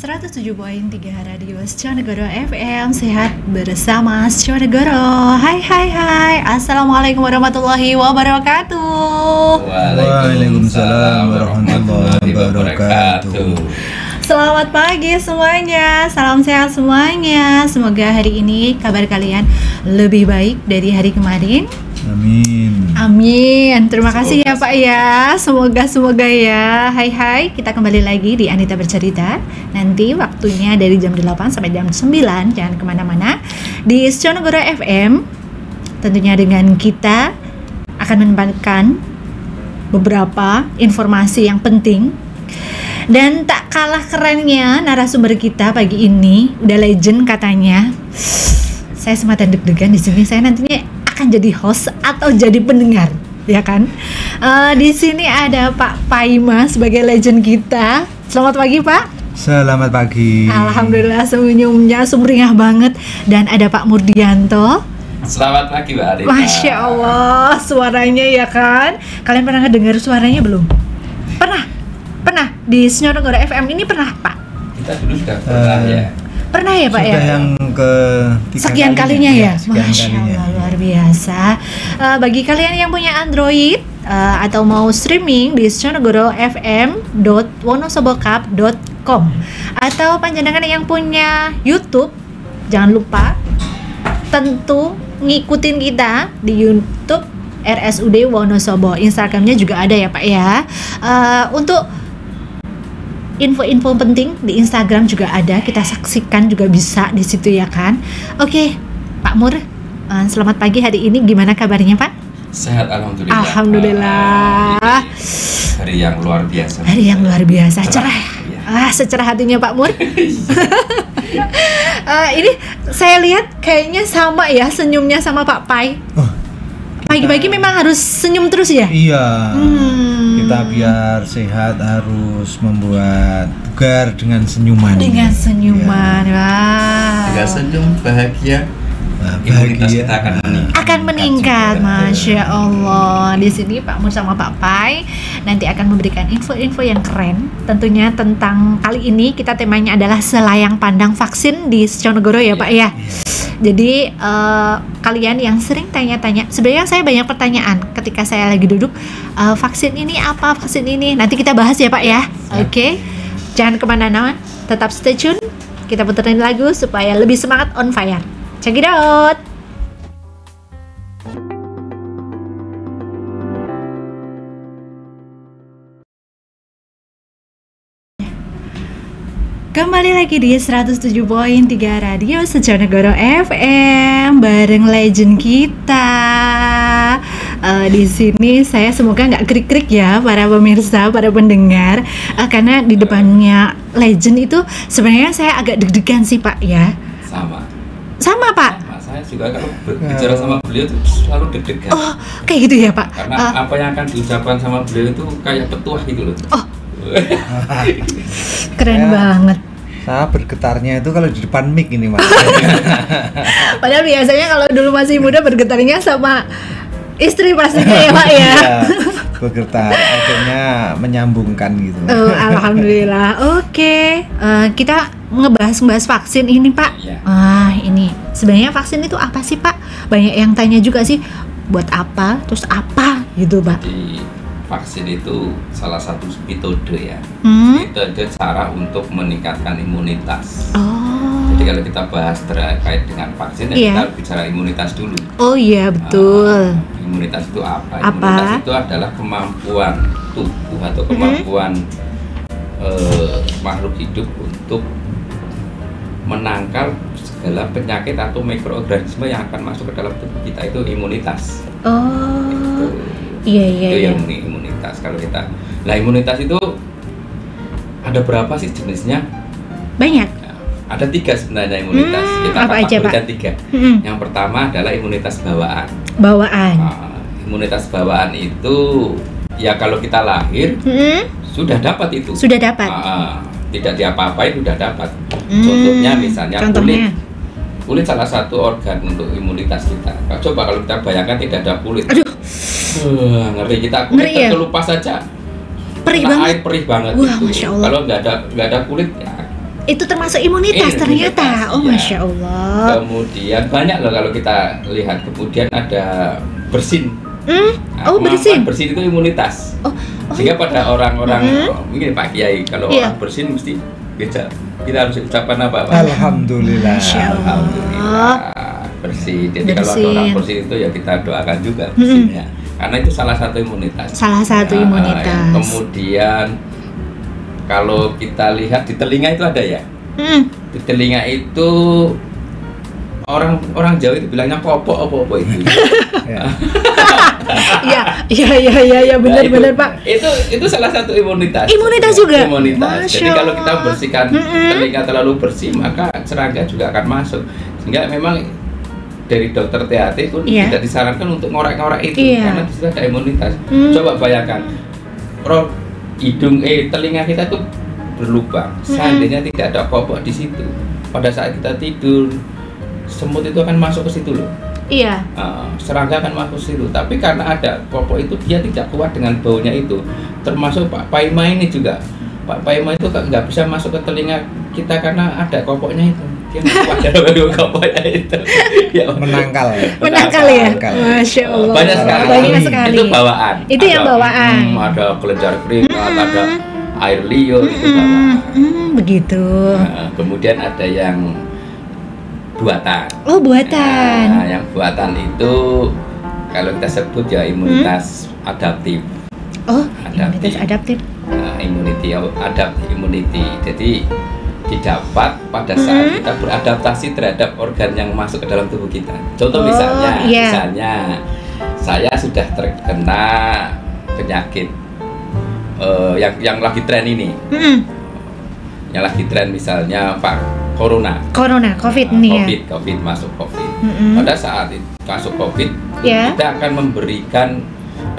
107.3 Radio Sconegoro FM. Sehat bersama Sconegoro. Hai. Assalamualaikum warahmatullahi wabarakatuh. Waalaikumsalam warahmatullahi wabarakatuh. Selamat pagi semuanya. Salam sehat semuanya. Semoga hari ini kabar kalian lebih baik dari hari kemarin. Amin. Terima kasih ya Pak ya. Semoga ya. Hai. Kita kembali lagi di Anita Bercerita. Nanti waktunya dari jam 8 sampai jam 9. Jangan kemana-mana. Di Sconegoro FM. Tentunya dengan kita akan menempatkan beberapa informasi yang penting. Dan tak kalah kerennya narasumber kita pagi ini udah legend katanya. Saya semacam deg-degan di sini. Saya nantinya akan jadi host atau jadi pendengar, ya kan? Di sini ada Pak Paima sebagai legend kita. Selamat pagi Pak. Selamat pagi. Alhamdulillah senyumnya sumringah banget. Dan ada Pak Murdianto. Selamat pagi Mbak Arita. Masya Allah, suaranya ya kan? Kalian pernah dengar suaranya belum? Pernah di Sconegoro FM ini pernah Pak? Kita dulu sudah pernah ya. Pernah ya Pak ya? Sudah yang ke sekian kalinya ya? Sekian Masya kalinya. Allah, luar biasa. Bagi kalian yang punya Android atau mau streaming di sconegorofm.wonosobokap.com atau panjenengan yang punya YouTube, jangan lupa tentu ngikutin kita di YouTube RSUD Wonosobo. Instagramnya juga ada ya Pak ya. Untuk info-info penting di Instagram juga ada, kita saksikan juga bisa di situ ya kan. Oke, Pak Mur, selamat pagi hari ini. Gimana kabarnya Pak? Sehat alhamdulillah. Alhamdulillah. Hari yang luar biasa. Hari yang luar biasa, cerah. Ya. Secerah hatinya Pak Mur. Ini saya lihat kayaknya sama ya senyumnya sama Pak Pai. Pagi-pagi memang harus senyum terus ya? Iya. Kita biar sehat harus membuat bugar dengan senyuman. Dengan senyuman, Ya. wah. Dengan senyum bahagia. Imunitas kita akan meningkat. Masya Allah. Di sini Pak Mur sama Pak Pai nanti akan memberikan info-info yang keren. Tentunya tentang kali ini kita temanya adalah selayang pandang vaksin di Sconegoro ya Pak ya. Jadi kalian yang sering tanya-tanya, sebenarnya saya banyak pertanyaan ketika saya lagi duduk, vaksin ini apa, vaksin ini, nanti kita bahas ya Pak ya. Oke. Jangan kemana-mana, tetap stay tune. Kita puterin lagu supaya lebih semangat on fire. Check it out. Kembali lagi di 107.3 Radio Sconegoro FM bareng legend kita. Di sini saya semoga nggak krik-krik ya para pemirsa, para pendengar, karena di depannya legend itu sebenarnya saya agak deg-degan sih Pak ya. Sama Pak. Saya juga kalau berbicara sama beliau itu selalu deg-degan. Oh, kayak gitu ya Pak. Karena apa yang akan diucapkan sama beliau itu kayak petuah gitu loh. Oh. Keren banget. Saya bergetarnya itu kalau di depan mic ini Mas. Padahal biasanya kalau dulu masih muda bergetarnya sama istri pastinya ya Pak ya. Iya, bergetar akhirnya menyambungkan gitu. Alhamdulillah. Oke. Kita ngebahas vaksin ini Pak. Iya. Ini sebenarnya vaksin itu apa sih Pak? Banyak yang tanya juga sih, buat apa? Terus apa gitu Pak? Jadi vaksin itu salah satu metode ya. Metode cara untuk meningkatkan imunitas. Jadi kalau kita bahas terkait dengan vaksin, kita bicara imunitas dulu. Oh iya betul. Imunitas itu apa? Imunitas itu adalah kemampuan tubuh atau kemampuan makhluk hidup untuk menangkal segala penyakit atau mikroorganisme yang akan masuk ke dalam tubuh kita, itu imunitas. Iya. Yang imunitas. Kalau kita, imunitas itu ada berapa sih jenisnya? Banyak. Ada 3 sebenarnya imunitas. Kita kategorikan 3. Yang pertama adalah imunitas bawaan. Imunitas bawaan itu ya kalau kita lahir sudah dapat itu. Tidak diapa-apain sudah dapat. Contohnya misalnya kulit salah satu organ untuk imunitas kita. Coba kalau kita bayangkan tidak ada kulit. Ngeri kita, kulit terkelupas saja. Perih banget. Air perih banget. Wah, Masya Allah. Kalau nggak ada kulit ya Itu termasuk imunitas ternyata. Oh, Masya Allah. Kemudian banyak loh kalau kita lihat. Kemudian ada bersin. Bersin. Bersin itu imunitas. Sehingga pada orang-orang mungkin Pak Kiai kalau orang bersin mesti kita harus ucapkan apa? Alhamdulillah. Alhamdulillah bersih. Jadi kalau ada orang bersih itu ya kita doakan juga bersihnya. Karena itu salah satu imunitas. Salah satu imunitas. Kemudian kalau kita lihat di telinga itu ada ya. Di telinga itu orang Jawa itu bilangnya kopok apa itu. Iya benar Pak. Itu salah satu imunitas. Imunitas juga. Imunitas. Jadi kalau kita bersihkan telinga terlalu bersih maka serangga juga akan masuk. Sehingga memang dari dokter THT pun tidak disarankan untuk ngorek-ngorek itu karena di situ ada imunitas. Coba bayangkan, telinga kita tuh berlubang. Seandainya tidak ada kopok di situ, pada saat kita tidur, semut itu akan masuk ke situ loh. Iya. Serangga akan masuk ke situ. Tapi karena ada kopok itu, dia tidak kuat dengan baunya itu. Termasuk Pak Paima ini juga. Pak Paima itu nggak bisa masuk ke telinga kita karena ada kopoknya itu. Dia kuat dengan kopoknya itu. Menangkal ya. Masya Allah. Banyak sekali. Itu bawaan. Itu yang bawaan. Ada kelenjar keringat, ada air liur itu bawaan. Begitu. Kemudian ada yang buatan. Oh, buatan. Yang buatan itu kalau kita sebut ya imunitas adaptif. Oh, imunitas adaptif. Immunity. Jadi didapat pada saat kita beradaptasi terhadap organ yang masuk ke dalam tubuh kita. Contoh misalnya saya sudah terkena penyakit yang lagi tren ini. Yang lagi tren misalnya Corona, COVID nih COVID masuk COVID. Pada saat itu masuk COVID, kita akan memberikan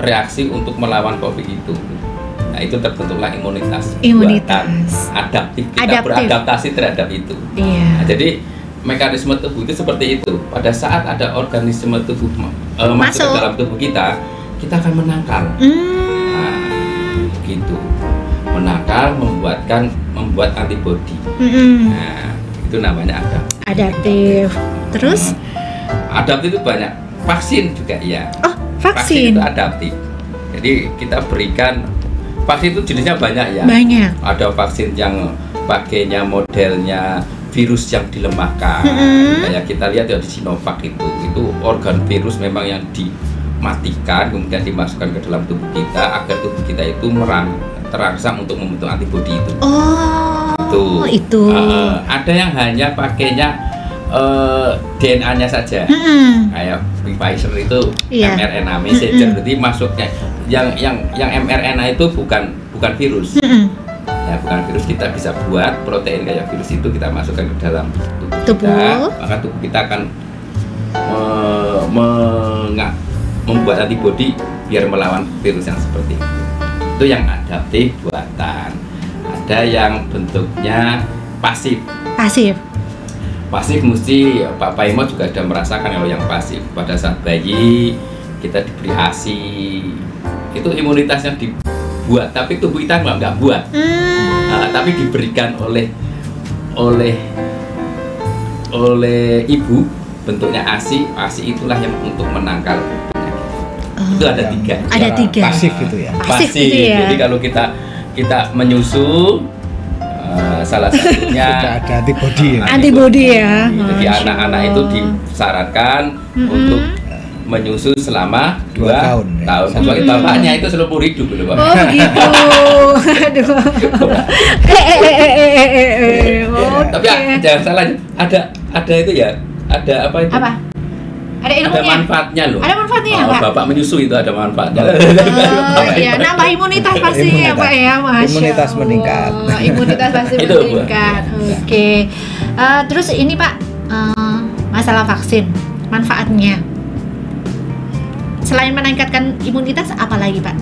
reaksi untuk melawan COVID itu. Nah, itu terbentuklah imunitas buatan adaptif. Kita beradaptasi terhadap itu. Nah, jadi mekanisme tubuh itu seperti itu. Pada saat ada organisme tubuh masuk ke dalam tubuh kita akan menangkal. Nah, begitu. Menangkal, membuat antibodi. Nah, itu namanya adaptif. Terus? Adaptif itu banyak. Vaksin juga ya. Oh, vaksin itu adaptif. Jadi kita berikan vaksin itu jenisnya banyak ya. Banyak. Ada vaksin yang pakainya modelnya virus yang dilemahkan. Kayak kita lihat ya di Sinovac itu organ virus memang yang dimatikan kemudian dimasukkan ke dalam tubuh kita agar tubuh kita itu terangsang untuk membentuk antibodi itu. Itu. Ada yang hanya pakainya DNA-nya saja. Kayak Pfizer itu mRNA messenger, berarti masuknya yang mRNA itu bukan virus. Ya, bukan virus, kita bisa buat protein kayak virus itu kita masukkan ke dalam tubuh kita, maka tubuh kita akan membuat antibodi biar melawan virus yang seperti itu. Itu yang adaptif buatan. Ada yang bentuknya pasif. Pasif mesti Pak Paimo juga sudah merasakan kalau yang pasif. Pada saat bayi kita diberi ASI, itu imunitasnya dibuat, tapi tubuh kita nggak buat. Tapi diberikan oleh ibu bentuknya ASI. ASI itulah yang untuk menangkal penyakit. Itu ada tiga. Ada tiga. Pasif itu ya. Pasif itu ya. Jadi kalau kita menyusu, salah satunya ada antibodi ya. Jadi anak-anak itu disarankan untuk menyusu selama 2 tahun. Kecuali bapaknya itu seumur hidup loh, Pak. Oh begitu. Aduh. Tapi jangan salah, ada itu ya. Ada apa itu? Apa? Ada ilmunya. Ada manfaatnya loh. Ada manfaatnya, Pak. Bapak menyusu itu ada manfaatnya. Ya, nambah imunitas pasti ya, Pak ya, Masya Imunitas meningkat. Imunitas pasti meningkat. Oke. Terus ini Pak, masalah vaksin, manfaatnya. Selain meningkatkan imunitas, apa lagi Pak?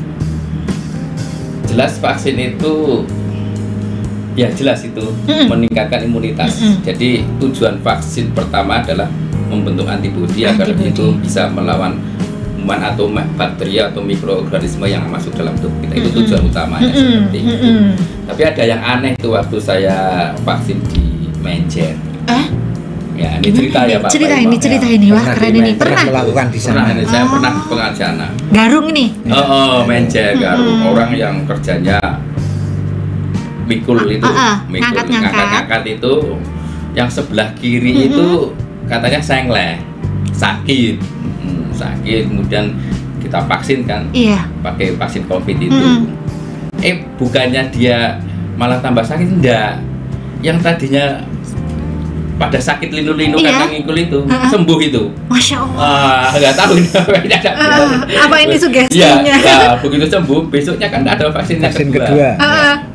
Jelas vaksin itu, ya jelas itu meningkatkan imunitas. Jadi tujuan vaksin pertama adalah membentuk antibodi agar itu bisa melawan kuman atau bakteri atau mikroorganisme yang masuk dalam tubuh kita. Itu tujuan utamanya seperti itu. Tapi ada yang aneh tuh waktu saya vaksin di Menjer. Ya, ini cerita ya Pak. Cerita ini, wah keren ini. Pernah melakukan di sana. Saya pernah pengajian. Garung ini. Menjer, garung. Orang yang kerjanya mikul itu, ngangkat itu, yang sebelah kiri itu katanya sengleh, sakit, kemudian kita vaksin kan, pakai vaksin COVID itu. Bukannya dia malah tambah sakit, enggak. Yang tadinya pada sakit linu-linu karena ngikul itu sembuh itu. Masya Allah. Nggak tahu ini apa ini sugestinya. Ya, begitu sembuh besoknya kan ada vaksin kedua.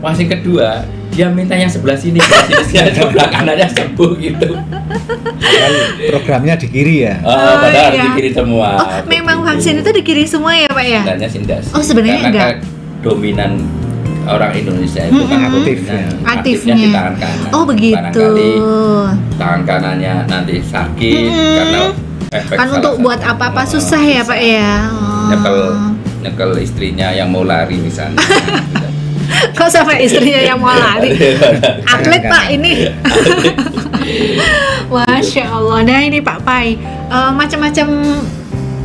Vaksin kedua dia minta yang sebelah sini, sebelah kanannya sembuh gitu. Programnya di kiri ya. Padahal di kiri semua. Memang vaksin itu di kiri semua ya Pak ya? Sebenarnya sindas. Sebenarnya enggak. Dominan orang Indonesia itu kan aktifnya di tangan kanan. Begitu. Barangkali tangan kanannya nanti sakit karena efek kan untuk buat apa-apa susah ya Pak ya. Nyekel istrinya yang mau lari misalnya. Kok sampai istrinya yang mau lari? Atlet Pak ini. Masya Allah. Nah ini Pak Pai, macam-macam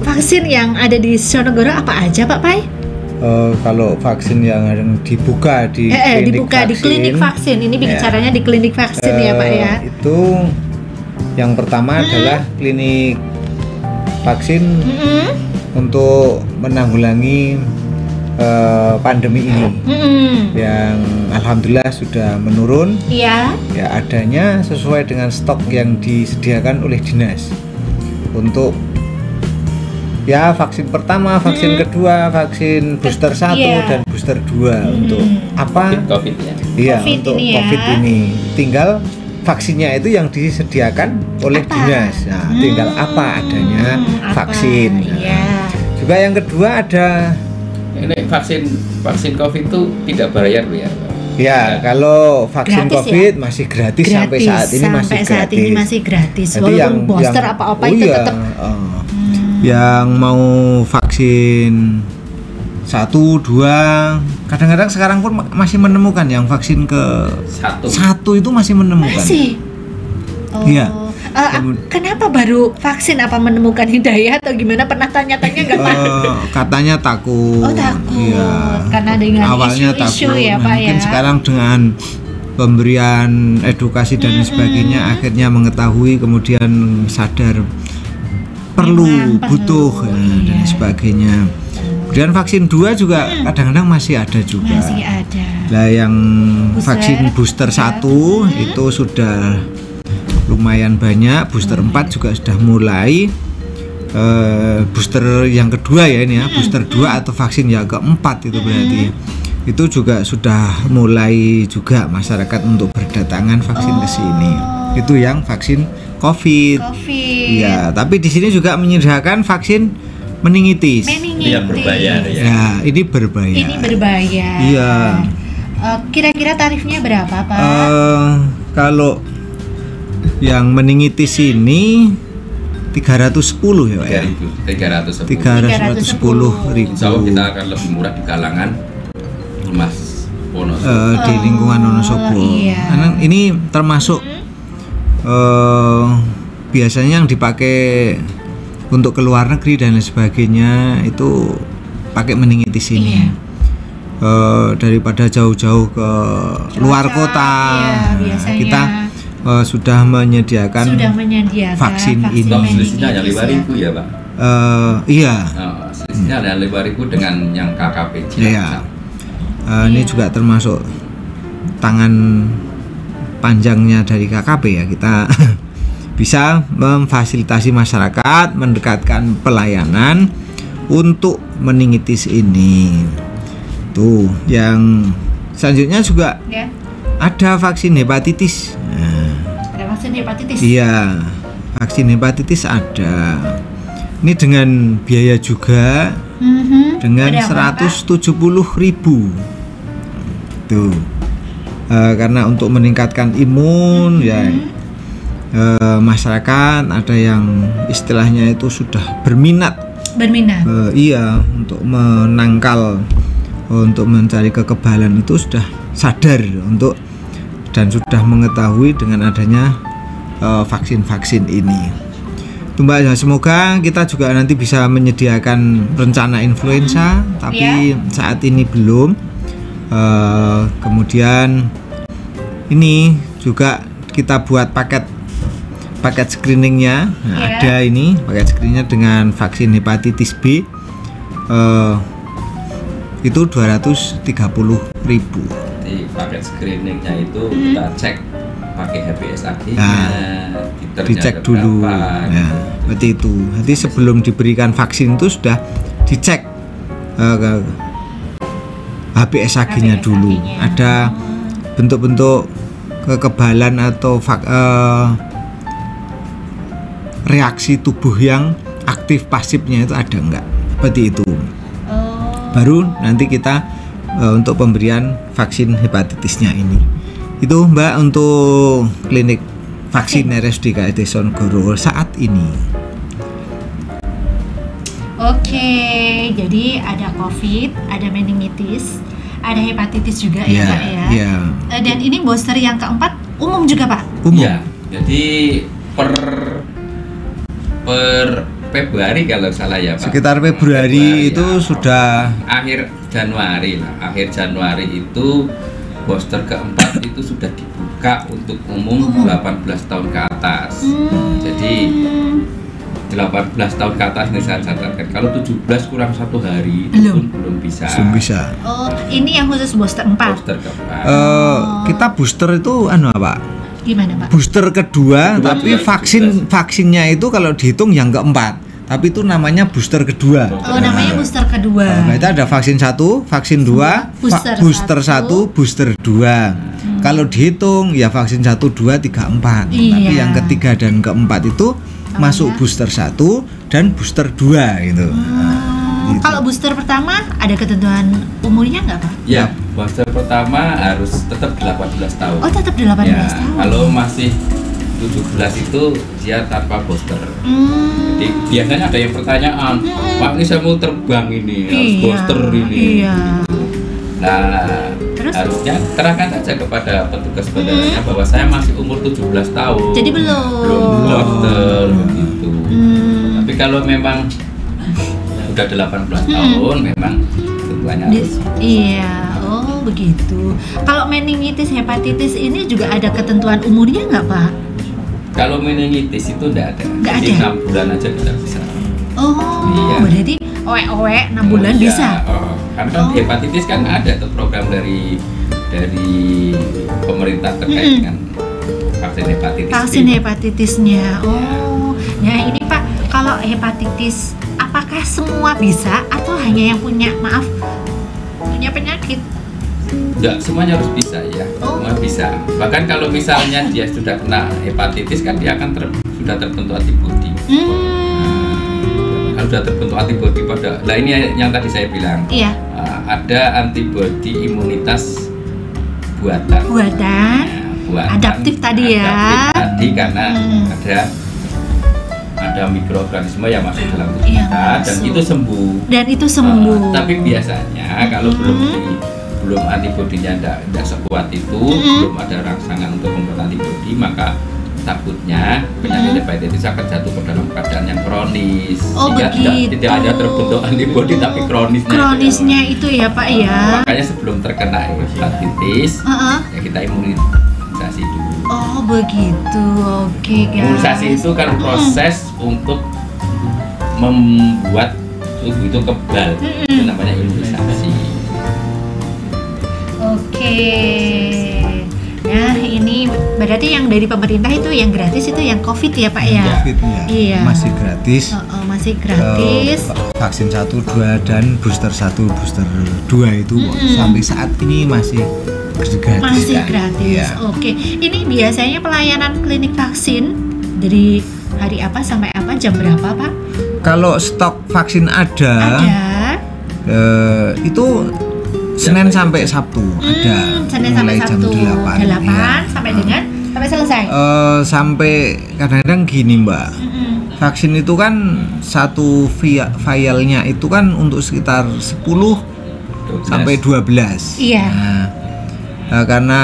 vaksin yang ada di Sjonegoro apa aja Pak Pai? Kalau vaksin yang dibuka di klinik vaksin, ini bicaranya di klinik vaksin ya Pak ya. Itu yang pertama adalah klinik vaksin untuk menanggulangi pandemi ini, yang alhamdulillah sudah menurun. Ya adanya sesuai dengan stok yang disediakan oleh dinas untuk vaksin pertama, vaksin kedua, vaksin booster 1 dan booster 2 untuk apa? COVID ya. Iya, untuk COVID ini. Tinggal vaksinnya itu yang disediakan oleh dinas. Nah, tinggal apa adanya vaksin. Juga yang kedua ada ini vaksin COVID itu tidak bayar ya. Ya, kalau vaksin gratis COVID masih gratis sampai saat ini masih gratis. Walaupun booster apa-apa itu tetap yang mau vaksin 1, 2, kadang-kadang sekarang pun masih menemukan yang vaksin ke 1 itu masih menemukan. Iya. Kenapa baru vaksin, apa menemukan hidayah atau gimana? Pernah tanya-tanya nggak Pak? Katanya takut. Takut. Ya. Karena dengan awalnya isu-isu takut. Ya Pak mungkin ya. Sekarang dengan pemberian edukasi dan sebagainya akhirnya mengetahui, kemudian sadar perlu, butuh dan sebagainya. Kemudian vaksin 2 juga kadang-kadang masih ada juga. Masih ada. Lah yang vaksin booster 1 itu sudah lumayan banyak, booster 4 juga sudah mulai. Booster yang kedua ya ini ya, booster 2 atau vaksin yang keempat itu berarti. Itu juga sudah mulai juga masyarakat untuk berdatangan vaksin ke sini. Itu yang vaksin COVID. Ya, tapi di sini juga menyediakan vaksin meningitis. Ini berbayar ya. Ya, ini berbayar. Iya. Kira-kira tarifnya berapa, Pak? Kalau yang meningitis ini 310 ya, Pak ya. 310.000. Insya Allah kita akan lebih murah di kalangan Mas Wonosobo. Di lingkungan Wonosobo. Karena ini termasuk biasanya yang dipakai untuk ke luar negeri dan lain sebagainya itu pakai meningitis ini. Daripada jauh-jauh ke luar kota, kita sudah menyediakan vaksin ini. Selisihnya ada 5.000 ya Pak? Iya. Selisihnya ada 5.000 dengan yang KKP. Iya. Ini juga termasuk tangan panjangnya dari KKP ya, kita bisa memfasilitasi masyarakat, mendekatkan pelayanan untuk meningitis ini. Tuh, yang selanjutnya juga ada vaksin hepatitis. Ada vaksin hepatitis? Iya, vaksin hepatitis ada. Ini dengan biaya juga, dengan 170.000. Tuh. Karena untuk meningkatkan imun masyarakat ada yang istilahnya itu sudah berminat iya, untuk menangkal, untuk mencari kekebalan itu sudah sadar untuk dan sudah mengetahui dengan adanya vaksin-vaksin ini. Itu Mbak, ya, semoga kita juga nanti bisa menyediakan rencana influenza, tapi saat ini belum. Kemudian ini juga kita buat paket screeningnya. Ada ini paket screeningnya dengan vaksin hepatitis B. Itu 230.000. Di paket screeningnya itu kita cek pakai HBsAg-nya, dicek dulu. Ya, seperti itu. Jadi sebelum diberikan vaksin itu sudah dicek HBsAg-nya dulu. Ada bentuk-bentuk kekebalan atau reaksi tubuh yang aktif pasifnya itu ada enggak? Seperti itu. Baru nanti kita untuk pemberian vaksin hepatitisnya ini. Itu Mbak untuk klinik vaksin RSUD Sonegoro saat ini. Oke, jadi ada COVID, ada meningitis, ada hepatitis juga ya Pak ya. Yeah. Dan ini booster yang keempat umum juga Pak? Umum. Ya, jadi per Februari kalau salah ya Pak. Sekitar Februari itu ya, sudah akhir Januari lah. Akhir Januari itu booster keempat itu sudah dibuka untuk umum 18 tahun ke atas. Jadi 18 tahun ke atas ini saya catatkan. Kalau 17 kurang 1 hari itu pun belum bisa. Belum bisa. Oh, ini yang khusus booster 4. Booster keempat. Kita booster itu apa? Gimana Pak? Booster kedua tapi vaksinnya itu kalau dihitung yang keempat. Tapi itu namanya booster kedua. Oh, namanya booster kedua. Nah, itu ada vaksin 1, vaksin 2, booster 1, booster 2. Kalau dihitung ya vaksin 1, 2, 3, 4. Tapi yang ketiga dan keempat itu masuk booster 1 dan booster 2 gitu. Gitu. Kalau booster pertama ada ketentuan umurnya nggak Pak? Ya, booster pertama harus tetap 18 tahun. Oh, tetap 18 ya, tahun. Kalau masih 17 itu dia tanpa booster. Jadi biasanya ada yang pertanyaan, Pak ini saya mau terbang ini, harus booster ini. Nah, terus? Harusnya terangkan saja kepada petugas bandaranya bahwa saya masih umur 17 tahun. Jadi belum booster begitu. Tapi kalau memang sudah 18 tahun memang tentunya harus. Iya, oh begitu. Kalau meningitis, hepatitis ini juga ada ketentuan umurnya nggak Pak? Kalau meningitis itu enggak ada. Jadi 6 bulan aja kita bisa. Oh, iya. Berarti owe-owe 6 bulan ya, bisa. Karena kan hepatitis kan ada tuh program dari pemerintah terkait dengan vaksin hepatitis. Vaksin hepatitisnya. Oh. Nah, ini Pak, kalau hepatitis apakah semua bisa atau hanya yang punya penyakit? Enggak, semuanya harus bisa ya. Semua bisa. Bahkan kalau misalnya dia sudah kena hepatitis kan dia akan sudah terbentuk antibodi. Kalau sudah terbentuk antibodi pada, nah ini yang tadi saya bilang. Iya. Ada antibodi imunitas buatan. Buatan. Adaptif tadi ya. Adaptif tadi karena ada mikroorganisme yang masuk dalam tubuh kita dan itu sembuh. Dan itu sembuh. Tapi biasanya kalau belum antibodinya tidak sekuat itu, belum ada rangsangan untuk membuat antibodi, maka takutnya penyakit hepatitis akan jatuh ke dalam keadaan yang kronis. Sehingga tidak hanya terbentuk antibodi tapi kronisnya itu ya Pak ya. Makanya sebelum terkena hepatitis ya kita imunisasi dulu. Oh begitu, oke guys. Imunisasi itu kan proses untuk membuat tubuh itu kebal, itu namanya imunisasi. Oke. Nah ini berarti yang dari pemerintah itu yang gratis itu yang COVID ya Pak ya? COVID-nya iya. Masih gratis. Masih gratis. Vaksin 1, 2 dan booster 1, booster 2 itu sampai saat ini masih gratis. Masih gratis. Ya. Oke. Ini biasanya pelayanan klinik vaksin dari hari apa sampai apa, jam berapa Pak? Kalau stok vaksin ada. Itu Senin sampai Sabtu ada. Senin sampai Sabtu jam 8 ya. Sampai dengan sampai selesai. Sampai kadang-kadang gini Mbak. Vaksin itu kan satu vialnya itu kan untuk sekitar 10 12. Sampai 12. Iya. Nah, karena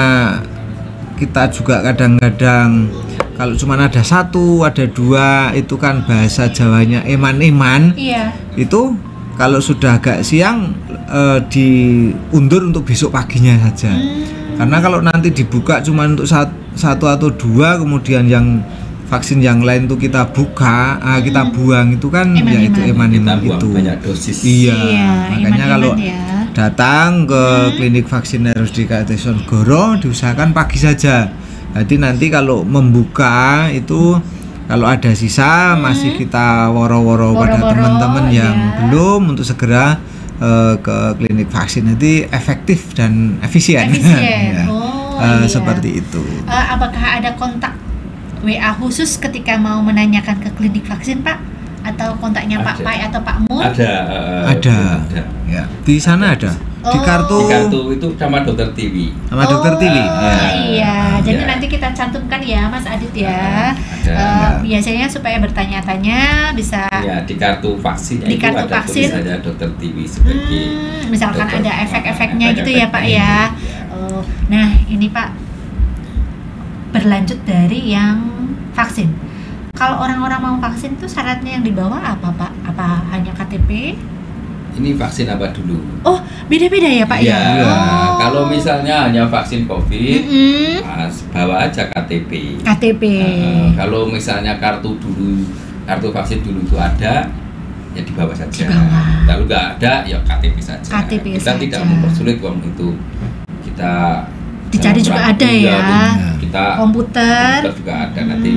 kita juga kadang-kadang kalau cuma ada satu, ada dua, itu kan bahasa Jawanya eman-eman. Iya. Itu kalau sudah agak siang diundur untuk besok paginya saja. Karena kalau nanti dibuka cuma untuk satu atau dua, kemudian yang vaksin yang lain tuh kita buka, kita buang, itu kan ya itu eman-eman itu. Banyak dosis. Iya, makanya kalau datang ke klinik vaksin RSUD Sonegoro diusahakan pagi saja. Jadi nanti kalau membuka itu kalau ada sisa masih kita woro-woro pada teman-teman yang belum untuk segera ke klinik vaksin, nanti efektif dan efisien. Ya. Seperti itu. Apakah ada kontak WA khusus ketika mau menanyakan ke klinik vaksin, Pak? Atau kontaknya Pak Pai atau Pak Mur? Ada. Ya, di sana ada. Di kartu itu sama dokter TV. Sama dokter TV. Iya. Jadi nanti kita cantumkan ya, Mas Adit ya. Biasanya supaya bertanya-tanya bisa. Ya, di kartu vaksin. Di kartu vaksin ada dokter TV sebagai. Misalkan ada efek-efeknya gitu ya, Pak ya. Nah, ini Pak, berlanjut dari yang vaksin. Kalau orang-orang mau vaksin tuh syaratnya yang dibawa apa, Pak? Apa hanya KTP? Ini vaksin apa dulu? Oh, beda-beda ya, Pak ya? Kalau misalnya hanya vaksin COVID, bawa aja KTP. Kalau misalnya kartu vaksin dulu itu ada, ya dibawa saja. Kalau nggak ada, ya KTP saja. Kita tidak mempersulit uang itu. Kita dicari juga ada ya. Kita komputer juga ada nanti.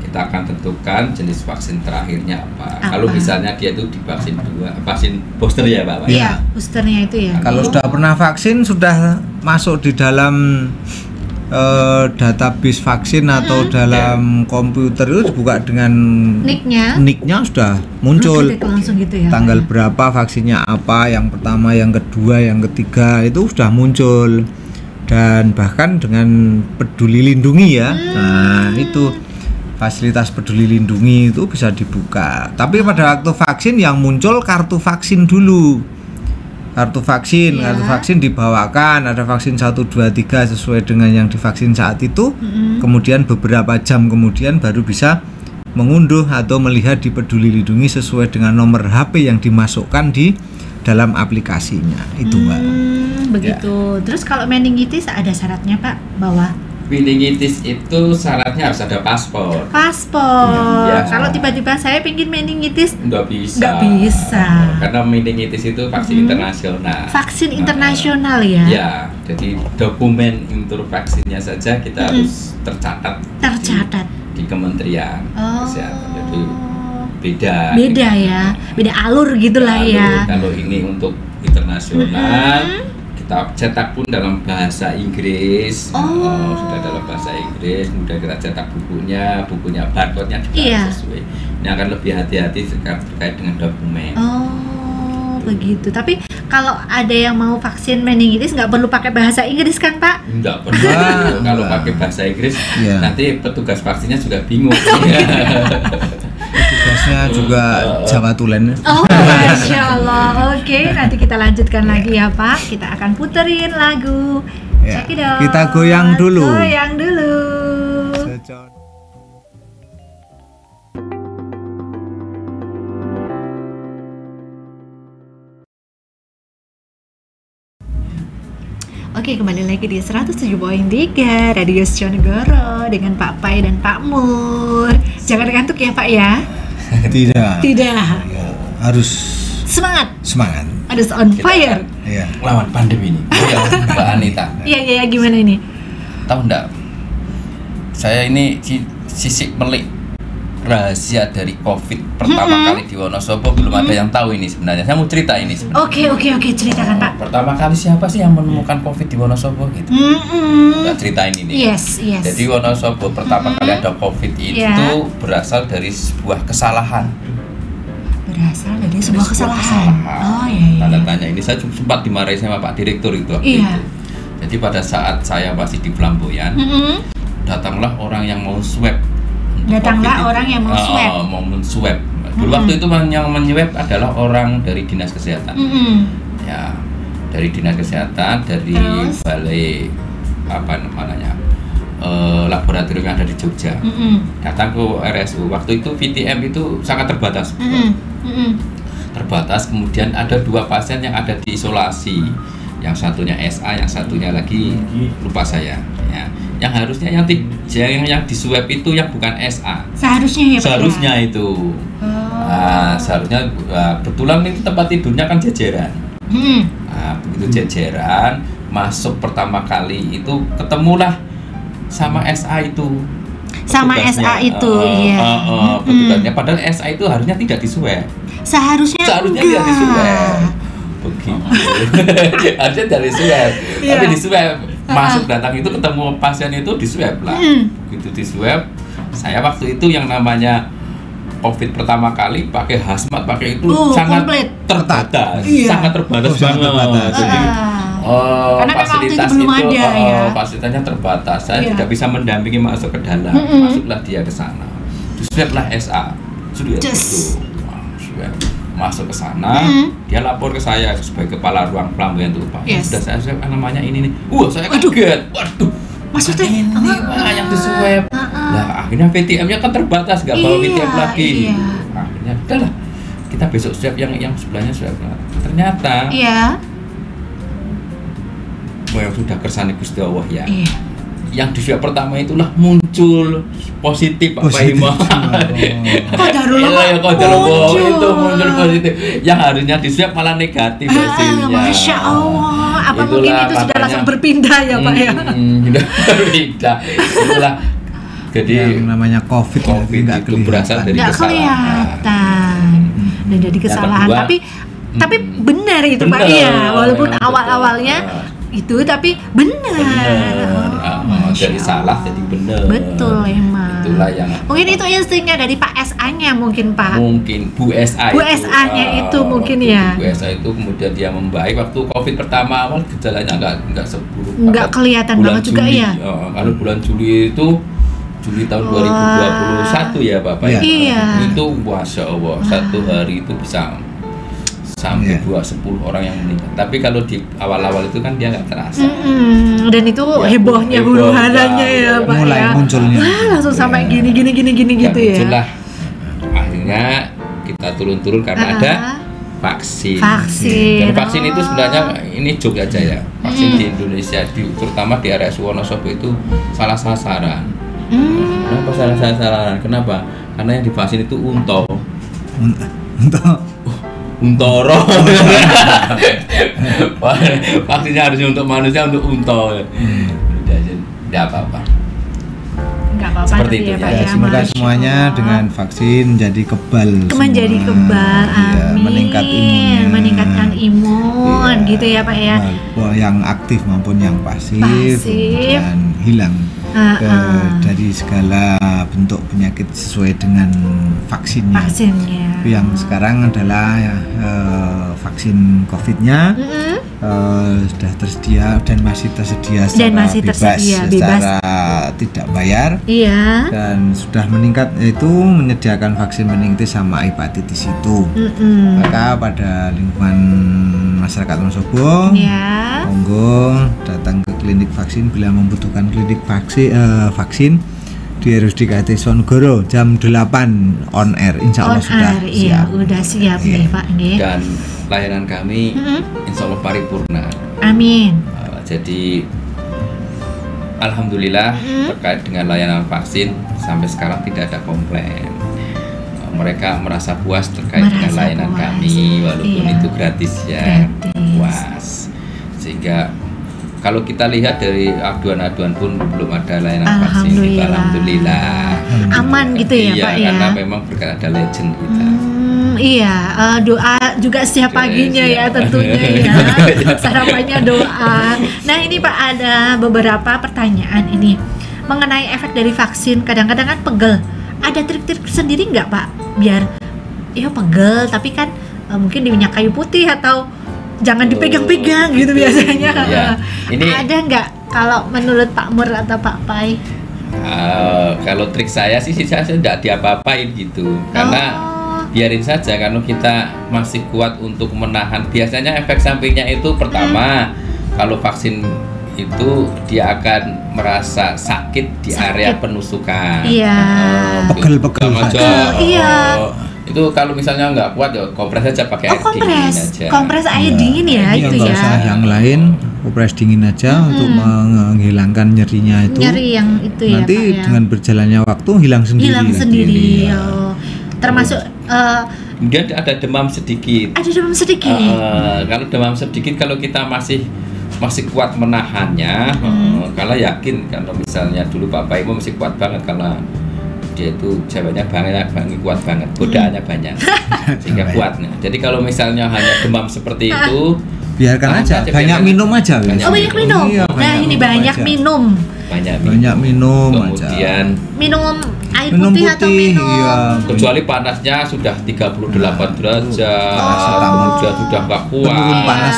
Kita akan tentukan jenis vaksin terakhirnya apa. Kalau misalnya dia itu divaksin vaksin booster ya, Pak. Iya, boosternya itu ya. Kalau sudah pernah vaksin, sudah masuk di dalam database vaksin atau dalam komputer itu dibuka dengan nicknya sudah muncul. Langsung gitu ya. Tanggal berapa vaksinnya apa, yang pertama, yang kedua, yang ketiga itu sudah muncul. Dan bahkan dengan Peduli Lindungi ya. Nah, itu fasilitas Peduli Lindungi itu bisa dibuka. Tapi pada waktu vaksin yang muncul kartu vaksin dulu. Kartu vaksin dibawakan, ada vaksin 1, 2, 3 sesuai dengan yang divaksin saat itu. Kemudian beberapa jam kemudian baru bisa mengunduh atau melihat di Peduli Lindungi sesuai dengan nomor HP yang dimasukkan di dalam aplikasinya. Itu, Mbak. Begitu. Terus kalau meningitis ada syaratnya, Pak, bahwa meningitis itu syaratnya harus ada paspor. Ya. Kalau tiba-tiba saya pengen meningitis, nggak bisa. Karena meningitis itu vaksin internasional. Vaksin internasional ya. Ya, jadi dokumen untuk vaksinnya saja kita harus tercatat di Kementerian Kesehatan. Jadi beda ya, beda alur gitulah ya. Kalau ini untuk internasional. Kita cetak pun dalam bahasa Inggris, sudah dalam bahasa Inggris, kemudian kita cetak bukunya barcode-nya juga sesuai. Ini akan lebih hati-hati terkait dengan dokumen. Begitu. Tapi kalau ada yang mau vaksin meningitis nggak perlu pakai bahasa Inggris kan, Pak? Nggak perlu. Kalau pakai bahasa Inggris, nanti petugas vaksinnya juga bingung. Tugasnya juga Jawa Tulen. Masya Allah. Oke, nanti kita lanjutkan lagi ya, Pak. Kita akan puterin lagu. Cekidot. Kita goyang dulu. Oke, kembali lagi di 107.3 Radio Sonegoro dengan Pak Pai dan Pak Mur. Jangan ngantuk ya, Pak ya. Tidak. Ya, harus semangat. Harus on fire. Iya. Lawan pandemi ini. Mbak Anita. Iya, gimana ini? Tahu enggak? Saya ini sisik melik rahasia dari COVID pertama kali di Wonosobo, belum ada yang tahu ini sebenarnya. Saya mau cerita ini sebenarnya. Oke, ceritakan, Pak. Pertama kali siapa sih yang menemukan COVID di Wonosobo gitu? Kita ceritain ini. Yes. Jadi Wonosobo pertama kali ada COVID itu berasal dari sebuah kesalahan. Oh iya. Tanda tanya ini saya sempat dimarahi sama Pak Direktur itu waktu itu. Jadi pada saat saya masih di Flamboyan, datanglah orang yang mau swab. Orang yang mau swab. Mau men-swab. Dulu waktu itu yang men-swab adalah orang dari Dinas Kesehatan. Ya, dari Dinas Kesehatan, dari Balai laboratorium yang ada di Jogja. Datang ke RSU. Waktu itu VTM itu sangat terbatas. Terbatas. Kemudian ada 2 pasien yang ada di isolasi. Yang satunya SA, yang satunya lagi lupa saya. Ya. Yang harusnya yang di swab itu yang bukan SA. Seharusnya ya Pak. Seharusnya itu. Nah, seharusnya kebetulan itu tempat tidurnya kan jejeran. Nah, begitu jejeran, masuk pertama kali itu ketemulah sama SA itu. Sama SA itu, iya. Petugasnya, padahal SA itu harusnya tidak diswab. Seharusnya tidak diswab. Begitu. Harusnya dari swab. Tapi di swab masuk datang itu ketemu pasien itu di swab lah. Begitu di swab, saya waktu itu yang namanya COVID pertama kali pakai hazmat, pakai itu sangat terbatas, sangat terbatas banget. Jadi fasilitas itu fasilitasnya terbatas. Saya tidak bisa mendampingi masuk ke dalam. Masuklah dia ke sana. Swablah SA. Sudah itu. Masuk ke sana, dia lapor ke saya sebagai kepala ruang pelabuhan itu, Pak. Sudah saya swab namanya ini nih. Saya kaget. Waduh. Maksudnya ini yang di swab. Nah, akhirnya VTM-nya kan terbatas, nggak bawa VTM lagi. Akhirnya udahlah, kita besok swab yang sebelahnya swab. Ternyata yang sudah kersane Gusti Allah ya. Yang di swab pertama itulah muncul positif Pak Imam. Qadarullah itu muncul positif. Yang harusnya di swab malah negatif hasilnya. Masya Allah. Apa itulah, mungkin itu sudah langsung berpindah ya Pak ya? Sudah berpindah. Itulah. Jadi yang namanya COVID itu berasal dari kesalahan. Dan jadi kesalahan. Tapi benar itu Pak ya. Walaupun awal-awalnya itu tapi benar. Dari salah jadi benar. Betul emang. Itulah yang mungkin itu instingnya dari Pak SA-nya mungkin Pak. Mungkin Bu SA. Bu SA-nya itu mungkin ya. Bu SA itu kemudian dia membaik waktu COVID pertama awal gejalanya enggak seburuk. Enggak kelihatan banget Juli, juga ya. Kalau bulan Juli itu Juli tahun 2021 ya Bapak. Iya. Itu Masya Allah satu hari itu bisa sampai 10 orang yang meninggal. Tapi kalau di awal-awal itu kan dia nggak terasa. Dan itu hebohnya huru-haranya ya Pak. Mulai munculnya. Langsung sampai gini gitu ya. Muncullah. Akhirnya kita turun-turun karena ada vaksin. Dan vaksin itu sebenarnya ini joke aja ya. Vaksin di Indonesia, terutama di RSU Wonosobo itu salah sasaran. Kenapa salah sasaran? Kenapa? Karena yang divaksin itu untoro. Vaksinnya harusnya untuk manusia, untuk unta. Tidak apa-apa. Seperti itu ya. Semoga semuanya dengan vaksin menjadi kebal. Menjadi kebal, amin. Meningkatkan imun, gitu ya Pak ya. Yang aktif maupun yang pasif. Dan hilang dari segala bentuk penyakit sesuai dengan vaksinnya. Yang sekarang adalah vaksin COVID-nya sudah tersedia dan masih tersedia secara bebas tidak bayar. Dan sudah meningkat, yaitu menyediakan vaksin meningitis sama hepatitis itu. Maka pada lingkungan masyarakat Wonosobo, monggo datang ke klinik vaksin bila membutuhkan klinik vaksin di RSUD Sonegoro jam 8 on air, insya Allah sudah siap. Udah siap nih Pak. Dan layanan kami insya Allah paripurna. Amin. Jadi alhamdulillah terkait dengan layanan vaksin sampai sekarang tidak ada komplain. Mereka merasa puas terkait dengan layanan kami, walaupun itu gratis ya. Puas. Sehingga kalau kita lihat dari aduan-aduan pun belum ada layanan vaksin itu, alhamdulillah. Aman gitu ya Pak ya. Karena memang berkat ada legend kita. Doa juga setiap paginya ya tentunya ya. Sarapannya doa. Nah ini Pak, ada beberapa pertanyaan ini mengenai efek dari vaksin. Kadang-kadang kan pegel. Ada trik-trik sendiri nggak Pak biar ya pegel tapi kan mungkin di minyak kayu putih atau jangan dipegang-pegang gitu biasanya. Ini ada nggak kalau menurut Pak Mur atau Pak Pai? Kalau trik saya sih saya tidak diapa-apain gitu, karena biarin saja. Kalau kita masih kuat untuk menahan, biasanya efek sampingnya itu pertama kalau vaksin itu dia akan merasa sakit di area penusukan. Iya. Pegel-pegel aja. Iya. Itu kalau misalnya nggak kuat ya kompres aja pakai air dingin aja. Kompres air dingin ya itu ya. Usah yang lain, kompres dingin aja untuk menghilangkan nyerinya itu. Nyeri yang itu ya. Nanti Pak, ya. dengan berjalannya waktu hilang sendiri. Hilang sendiri. Oh. Termasuk dia ada demam sedikit. Ada demam sedikit. Kalau demam sedikit, kalau kita masih kuat menahannya, kalau yakin kalau misalnya dulu Pak Paimu masih kuat banget karena dia itu ceweknya banget kuat banget, godaannya banyak sehingga kuat. Jadi kalau misalnya hanya demam seperti itu, biarkan aja, banyak minum aja. Banyak minum. Iya, ini banyak minum. Banyak minum. Kemudian minum air putih atau minum. Iya, kecuali panasnya sudah 38 derajat, sudah nggak kuat. Penurun panas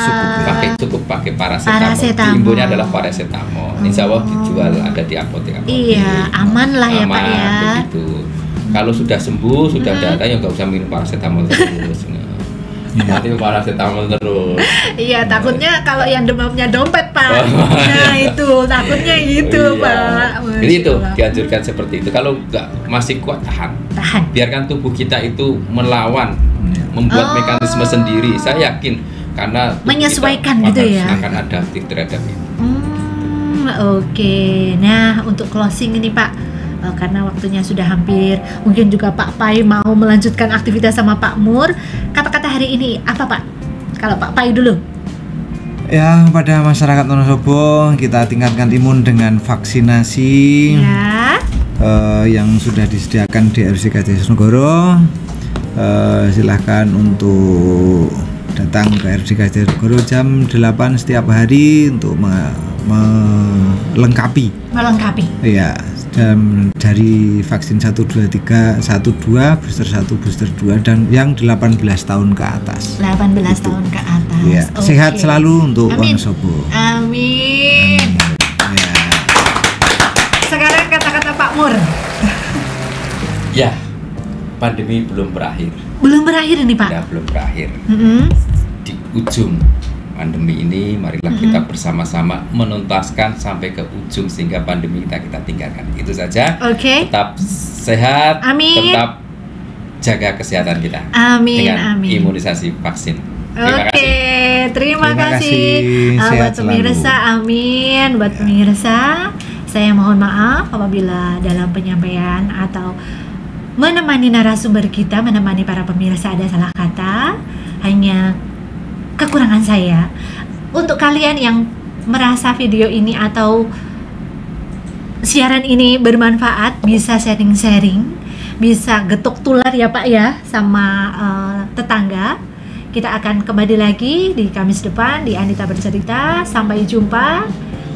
cukup pakai paracetamol. Imbunya adalah paracetamol. Insya Allah dijual ada di apotek. Iya, aman lah ya Pak ya. Begitu. Kalau sudah sembuh, sudah ada yang nggak usah minum paracetamol terus. Nanti paracetamol terus. Iya, takutnya kalau yang demamnya dompet Pak. Nah itu takutnya gitu Pak. Jadi itu dianjurkan seperti itu. Kalau nggak masih kuat tahan. Biarkan tubuh kita itu melawan, membuat mekanisme sendiri. Saya yakin karena menyesuaikan gitu ya. Akan adaptif terhadap itu. Oke. Nah untuk closing ini Pak. Karena waktunya sudah hampir, mungkin juga Pak Pai mau melanjutkan aktivitas sama Pak Mur. Kata-kata hari ini apa Pak? Kalau Pak Pai dulu. Ya, pada masyarakat Wonosobo kita tingkatkan imun dengan vaksinasi ya. Yang sudah disediakan di RSUD Diponegoro. Silahkan untuk datang ke RSUD Diponegoro jam 8 setiap hari untuk melengkapi. Iya. Dari vaksin 1, 2, 3, 1, 2, booster 1, booster 2 dan yang 18 tahun ke atas. 18 tahun ke atas. Ya. Okay. Sehat selalu untuk Wonosobo. Amin. Ya. Sekarang kata-kata Pak Mur. Ya, pandemi belum berakhir. Belum berakhir ini Pak. Ya, belum berakhir. Di ujung pandemi ini, marilah kita bersama-sama menuntaskan sampai ke ujung sehingga pandemi kita tinggalkan. Itu saja. Tetap sehat. Amin. Tetap jaga kesehatan kita. Amin. Dengan imunisasi vaksin. Terima kasih. Buat pemirsa, amin. Buat pemirsa, saya mohon maaf apabila dalam penyampaian atau menemani narasumber kita, menemani para pemirsa ada salah kata. Hanya kekurangan saya. Untuk kalian yang merasa video ini atau siaran ini bermanfaat, bisa sharing-sharing, bisa getuk tular ya Pak ya sama tetangga. Kita akan kembali lagi di Kamis depan di Anita Bercerita. Sampai jumpa.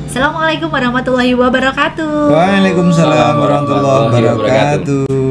Assalamualaikum warahmatullahi wabarakatuh. Waalaikumsalam warahmatullahi wabarakatuh.